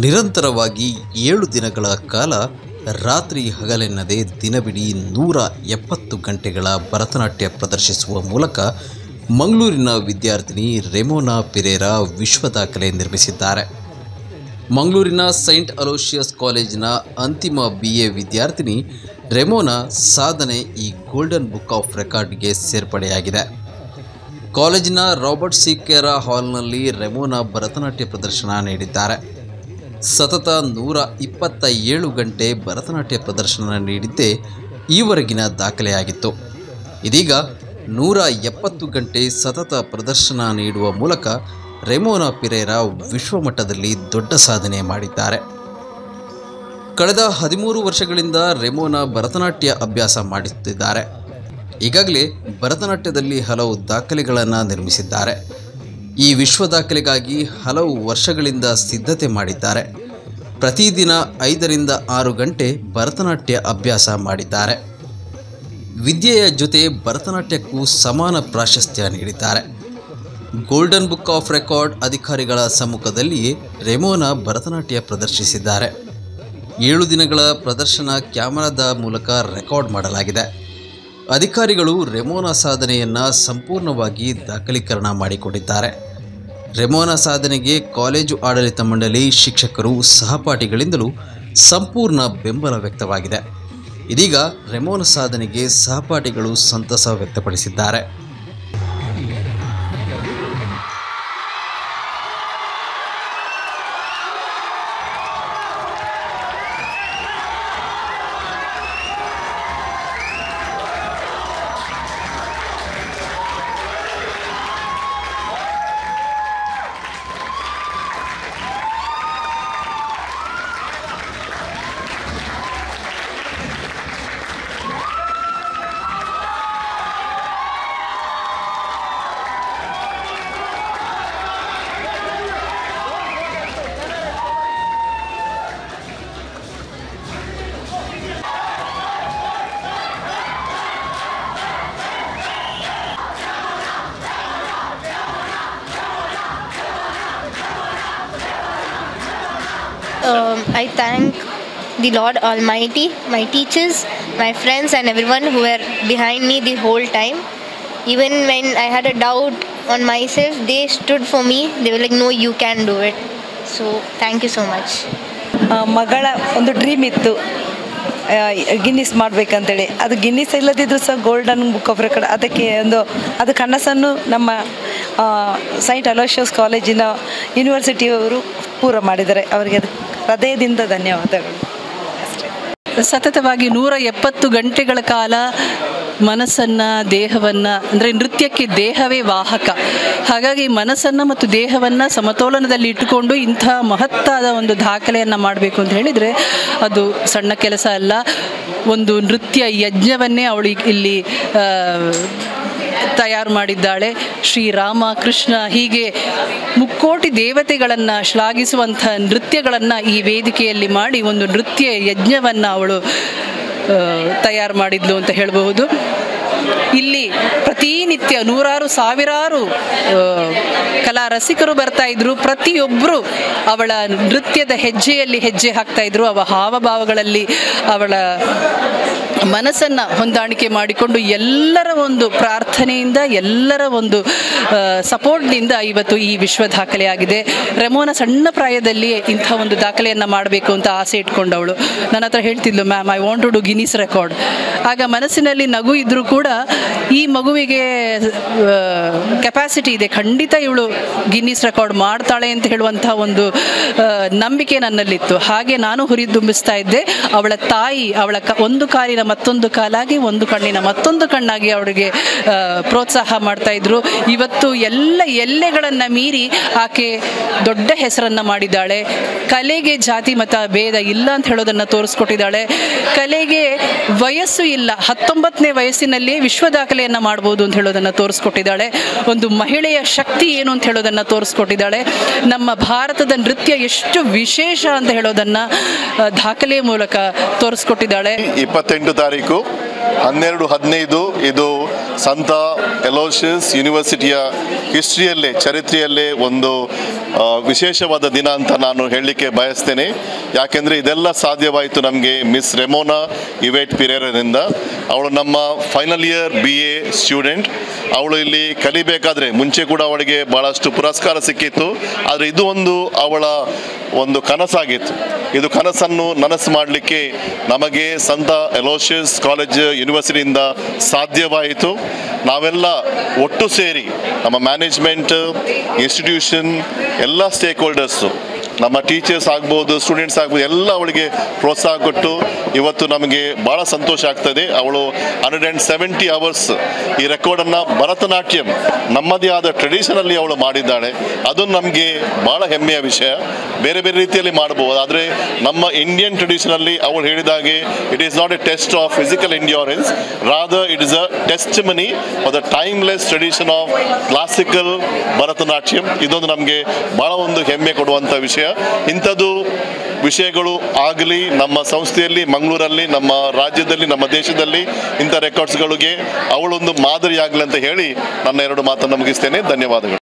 ನಿರಂತರವಾಗಿ 7 ದಿನಗಳ ಕಾಲ ರಾತ್ರಿ ಹಗಲೆನ್ನದೆ ದಿನವಿಡೀ 170 ಗಂಟೆಗಳ ಭರತನಾಟ್ಯ ಪ್ರದರ್ಶಿಸುವ ಮೂಲಕ ಮಂಗಳೂರಿನ ವಿದ್ಯಾರ್ಥಿನಿ ರೆಮೋನಾ ಪೆರೇರಾ ವಿಶ್ವ ದಾಖಲೆ ನಿರ್ಮಿಸಿದ್ದಾರೆ. ಮಂಗಳೂರಿನ ಸೈಂಟ್ ಅಲೋಷಿಯಸ್ ಕಾಲೇಜಿನ ಅಂತಿಮ BA ವಿದ್ಯಾರ್ಥಿನಿ ರೆಮೋನಾ ಸಾಧನೆ ಈ ಗೋಲ್ಡನ್ ಬುಕ್ ಆಫ್ ರೆಕಾರ್ಡ್ಗೆ ಸೇರ್ಪಡೆಯಾಗಿದೆ. ಕಾಲೇಜಿನ ರಾಬರ್ಟ್ ಸಿ ಕೆರಾ ಹಾಲ್ನಲ್ಲಿ ರೆಮೋನಾ ಭರತನಾಟ್ಯ ಪ್ರದರ್ಶನ ನೀಡಿದ್ದಾರೆ. ಸತತ 127 ಗಂಟೆ ಭರತನಾಟ್ಯ ಪ್ರದರ್ಶನ ನೀಡಿದ್ದೇ ಈವರೆಗಿನ ದಾಖಲೆಯಾಗಿತ್ತು. ಇದೀಗ 170 ಗಂಟೆ ಸತತ ಪ್ರದರ್ಶನ ನೀಡುವ ಮೂಲಕ ರೆಮೋನಾ ಪೆರೇರಾ ವಿಶ್ವಮಟ್ಟದಲ್ಲಿ ದೊಡ್ಡ ಸಾಧನೆ ಮಾಡಿದ್ದಾರೆ. ಕಳೆದ 13 ವರ್ಷಗಳಿಂದ ರೆಮೋನಾ ಭರತನಾಟ್ಯ ಅಭ್ಯಾಸ ಮಾಡುತ್ತಿದ್ದಾರೆ. ಈಗಾಗಲೇ ಭರತನಾಟ್ಯದಲ್ಲಿ ಹಲವು ದಾಖಲೆಗಳನ್ನು ನಿರ್ಮಿಸಿದ್ದಾರೆ. ಈ ವಿಶ್ವ ದಾಖಲೆಗಾಗಿ ಹಲವು ವರ್ಷಗಳಿಂದ ಸಿದ್ಧತೆ ಮಾಡಿದ್ದಾರೆ. ಪ್ರತಿದಿನ 5 ರಿಂದ 6 ಗಂಟೆ ಭರತನಾಟ್ಯ ಅಭ್ಯಾಸ ಮಾಡಿದ್ದಾರೆ. ವಿದ್ಯೆಯ ಜೊತೆ ಭರತನಾಟ್ಯಕ್ಕೂ ಸಮಾನ ಪ್ರಾಶಸ್ತ್ಯ ನೀಡಿದ್ದಾರೆ. ಗೋಲ್ಡನ್ ಬುಕ್ ಆಫ್ ರೆಕಾರ್ಡ್ ಅಧಿಕಾರಿಗಳ ಸಮ್ಮುಖದಲ್ಲಿಯೇ ರೆಮೋನಾ ಭರತನಾಟ್ಯ ಪ್ರದರ್ಶಿಸಿದ್ದಾರೆ. 7 ದಿನಗಳ ಪ್ರದರ್ಶನ ಕ್ಯಾಮರಾದ ಮೂಲಕ ರೆಕಾರ್ಡ್ ಮಾಡಲಾಗಿದೆ. ಅಧಿಕಾರಿಗಳು ರೆಮೋನಾ ಸಾಧನೆಯನ್ನು ಸಂಪೂರ್ಣವಾಗಿ ದಾಖಲೀಕರಣ ಮಾಡಿಕೊಂಡಿದ್ದಾರೆ. ರೆಮೋನಾ ಸಾಧನೆಗೆ ಕಾಲೇಜು ಆಡಳಿತ ಮಂಡಳಿ, ಶಿಕ್ಷಕರು, ಸಹಪಾಠಿಗಳಿಂದಲೂ ಸಂಪೂರ್ಣ ಬೆಂಬಲ ವ್ಯಕ್ತವಾಗಿದೆ. ಇದೀಗ ರೆಮೋನಾ ಸಾಧನೆಗೆ ಸಹಪಾಠಿಗಳು ಸಂತಸ ವ್ಯಕ್ತಪಡಿಸಿದ್ದಾರೆ. I thank the Lord Almighty, my teachers, my friends and everyone who were behind me the whole time. Even when I had a doubt on myself, they stood for me. They were like, no, you can do it. So thank you so much. ಮಗಳ ಒಂದು dream ಇತ್ತು Guinness ಮಾಡಬೇಕಂತೇಳಿ. ಅದು Guinness ಇಲ್ಲದಿದ್ದರೂ ಸಹ golden book of record ಅದು ಕನಸನ್ನು ನಮ್ಮ Saint Aloysius ಕಾಲೇಜಿನ ಯೂನಿವರ್ಸಿಟಿಯವರು ಪೂರ ಮಾಡಿದ್ದಾರೆ. ಅವರಿಗೆ ಅದು ಹೃದಯದಿಂದ ಧನ್ಯವಾದಗಳು. ಸತತವಾಗಿ 170 ಗಂಟೆಗಳ ಕಾಲ ಮನಸ್ಸನ್ನು, ದೇಹವನ್ನು, ಅಂದರೆ ನೃತ್ಯಕ್ಕೆ ದೇಹವೇ ವಾಹಕ. ಹಾಗಾಗಿ ಮನಸ್ಸನ್ನು ಮತ್ತು ದೇಹವನ್ನು ಸಮತೋಲನದಲ್ಲಿ ಇಟ್ಟುಕೊಂಡು ಇಂಥ ಮಹತ್ತಾದ ಒಂದು ದಾಖಲೆಯನ್ನು ಮಾಡಬೇಕು ಅಂತ ಹೇಳಿದರೆ ಅದು ಸಣ್ಣ ಕೆಲಸ ಅಲ್ಲ. ಒಂದು ನೃತ್ಯ ಯಜ್ಞವನ್ನೇ ಅವಳು ಇಲ್ಲಿ ತಯಾರು ಮಾಡಿದ್ದಾಳೆ. ಶ್ರೀರಾಮ, ಕೃಷ್ಣ, ಹೀಗೆ ಮುಕ್ಕೋಟಿ ದೇವತೆಗಳನ್ನು ಶ್ಲಾಘಿಸುವಂಥ ನೃತ್ಯಗಳನ್ನು ಈ ವೇದಿಕೆಯಲ್ಲಿ ಮಾಡಿ ಒಂದು ನೃತ್ಯ ಯಜ್ಞವನ್ನು ಅವಳು ತಯಾರು ಮಾಡಿದ್ಲು ಅಂತ ಹೇಳಬಹುದು. ಇಲ್ಲಿ ಪ್ರತಿನಿತ್ಯ ನೂರಾರು ಸಾವಿರಾರು ಕಲಾ ರಸಿಕರು ಬರ್ತಾ ಇದ್ರು. ಪ್ರತಿಯೊಬ್ಬರು ಅವಳ ನೃತ್ಯದ ಹೆಜ್ಜೆಯಲ್ಲಿ ಹೆಜ್ಜೆ ಹಾಕ್ತಾ ಇದ್ರು. ಅವಳ ಹಾವಭಾವಗಳಲ್ಲಿ ಅವಳ ಮನಸ್ಸನ್ನು ಹೊಂದಾಣಿಕೆ ಮಾಡಿಕೊಂಡು ಎಲ್ಲರ ಒಂದು ಪ್ರಾರ್ಥನೆಯಿಂದ, ಎಲ್ಲರ ಒಂದು ಸಪೋರ್ಟ್ನಿಂದ ಇವತ್ತು ಈ ವಿಶ್ವ ದಾಖಲೆ ಆಗಿದೆ. ರೆಮೋನಾ ಸಣ್ಣ ಪ್ರಾಯದಲ್ಲಿ ಇಂಥ ಒಂದು ದಾಖಲೆಯನ್ನು ಮಾಡಬೇಕು ಅಂತ ಆಸೆ ಇಟ್ಕೊಂಡವಳು. ನನ್ನ ಹತ್ರ ಹೇಳ್ತಿದ್ಲು, ma'am I want to do Guinness record. ಆಗ ಮನಸ್ಸಿನಲ್ಲಿ ನಗು ಇದ್ದರೂ ಕೂಡ ಈ ಮಗುವಿಗೆ ಕೆಪಾಸಿಟಿ ಇದೆ, ಖಂಡಿತ ಇವಳು ಗಿನ್ನಿಸ್ ರೆಕಾರ್ಡ್ ಮಾಡ್ತಾಳೆ ಅಂತ ಹೇಳುವಂಥ ಒಂದು ನಂಬಿಕೆ ನನ್ನಲ್ಲಿತ್ತು. ಹಾಗೆ ನಾನು ಹುರಿದುಂಬಿಸ್ತಾ ಇದ್ದೆ. ಅವಳ ತಾಯಿ ಅವಳ ಒಂದು ಕಾಲಿನ ಮತ್ತೊಂದು ಕಾಲಾಗಿ, ಒಂದು ಕಣ್ಣಿನ ಮತ್ತೊಂದು ಕಣ್ಣಾಗಿ ಅವಳಿಗೆ ಪ್ರೋತ್ಸಾಹ ಮಾಡ್ತಾ ಇದ್ರು. ಇವತ್ತು ಎಲ್ಲ ಎಲ್ಲೆಗಳನ್ನು ಮೀರಿ ಆಕೆ ದೊಡ್ಡ ಹೆಸರನ್ನು ಮಾಡಿದ್ದಾಳೆ. ಕಲೆಗೆ ಜಾತಿ ಮತ ಭೇದ ಇಲ್ಲ ಅಂತ ಹೇಳೋದನ್ನು ತೋರಿಸ್ಕೊಟ್ಟಿದ್ದಾಳೆ. ಕಲೆಗೆ ವಯಸ್ಸು ಇಲ್ಲ, 19ನೇ ವಯಸ್ಸಿನಲ್ಲಿ ವಿಶ್ವ ದಾಖಲೆಯನ್ನು ಮಾಡ್ಬೋದು ಅಂತ ಹೇಳೋದನ್ನು ತೋರಿಸ್ಕೊಟ್ಟಿದ್ದಾಳೆ. ಒಂದು ಮಹಿಳೆಯ ಶಕ್ತಿ ಏನು ಅಂತ ಹೇಳೋದನ್ನು ತೋರಿಸ್ಕೊಟ್ಟಿದ್ದಾಳೆ. ನಮ್ಮ ಭಾರತದ ನೃತ್ಯ ಎಷ್ಟು ವಿಶೇಷ ಅಂತ ಹೇಳೋದನ್ನು ದಾಖಲೆಯ ಮೂಲಕ ತೋರಿಸ್ಕೊಟ್ಟಿದ್ದಾಳೆ. 28 ತಾರೀಕು 12-15 ಇದು ಸಂತ ಎಲೋಷಿಯಸ್ ಯೂನಿವರ್ಸಿಟಿಯ ಹಿಸ್ಟ್ರಿಯಲ್ಲೇ, ಚರಿತ್ರೆಯಲ್ಲೇ ಒಂದು ವಿಶೇಷವಾದ ದಿನ ಅಂತ ನಾನು ಹೇಳಲಿಕ್ಕೆ ಬಯಸ್ತೇನೆ. ಯಾಕೆಂದರೆ ಇದೆಲ್ಲ ಸಾಧ್ಯವಾಯಿತು ನಮಗೆ ಮಿಸ್ ರೆಮೋನಾ ಇವೇಟ್ ಪಿರೇರನಿಂದ. ಅವಳು ನಮ್ಮ ಫೈನಲ್ ಇಯರ್ BA ಸ್ಟೂಡೆಂಟ್. ಅವಳು ಇಲ್ಲಿ ಕಲಿಬೇಕಾದ್ರೆ ಮುಂಚೆ ಕೂಡ ಅವಳಿಗೆ ಭಾಳಷ್ಟು ಪುರಸ್ಕಾರ ಸಿಕ್ಕಿತ್ತು, ಆದರೆ ಇದು ಅವಳ ಒಂದು ಕನಸಾಗಿತ್ತು. ಇದು ಕನಸನ್ನು ನನಸು ಮಾಡಲಿಕ್ಕೆ ನಮಗೆ ಸಂತ ಎಲೋಷಿಯಸ್ ಕಾಲೇಜ್ ಯೂನಿವರ್ಸಿಟಿಯಿಂದ ಸಾಧ್ಯವಾಯಿತು. ನಾವೆಲ್ಲ ಒಟ್ಟು ಸೇರಿ ನಮ್ಮ ಮ್ಯಾನೇಜ್ಮೆಂಟ್, ಇನ್ಸ್ಟಿಟ್ಯೂಷನ್, ಎಲ್ಲ ಸ್ಟೇಕ್ ಹೋಲ್ಡರ್ಸು, ನಮ್ಮ ಟೀಚರ್ಸ್ ಆಗ್ಬೋದು, ಸ್ಟೂಡೆಂಟ್ಸ್ ಆಗ್ಬೋದು, ಎಲ್ಲ ಅವಳಿಗೆ ಪ್ರೋತ್ಸಾಹ ಕೊಟ್ಟು ಇವತ್ತು ನಮಗೆ ಭಾಳ ಸಂತೋಷ ಆಗ್ತದೆ. ಅವಳು 170 ಅವರ್ಸ್ ಈ ರೆಕಾರ್ಡನ್ನು ಭರತನಾಟ್ಯಂ ನಮ್ಮದೇ ಆದ ಟ್ರೆಡಿಷನಲ್ಲಿ ಅವಳು ಮಾಡಿದ್ದಾಳೆ. ಅದು ನಮಗೆ ಭಾಳ ಹೆಮ್ಮೆಯ ವಿಷಯ. ಬೇರೆ ಬೇರೆ ರೀತಿಯಲ್ಲಿ ಮಾಡ್ಬೋದು, ಆದರೆ ನಮ್ಮ ಇಂಡಿಯನ್ ಟ್ರೆಡಿಷನಲ್ಲಿ ಅವಳು ಹೇಳಿದಾಗೆ it is not A test of physical endurance, rather it is a testimony for the timeless tradition of classical Bharatanatyam. ಇದೊಂದು ನಮಗೆ ಭಾಳ ಒಂದು ಹೆಮ್ಮೆ ಕೊಡುವಂಥ ವಿಷಯ. ಇಂಥದ್ದು ವಿಷಯಗಳು ಆಗಲಿ ನಮ್ಮ ಸಂಸ್ಥೆಯಲ್ಲಿ, ಮಂಗಳೂರಲ್ಲಿ, ನಮ್ಮ ರಾಜ್ಯದಲ್ಲಿ, ನಮ್ಮ ದೇಶದಲ್ಲಿ ಇಂಥ ರೆಕಾರ್ಡ್ಸ್ಗಳಿಗೆ ಅವಳೊಂದು ಮಾದರಿಯಾಗಲಿ ಅಂತ ಹೇಳಿ ನನ್ನ 2 ಮಾತನ್ನು ಮುಗಿಸ್ತೇನೆ. ಧನ್ಯವಾದಗಳು.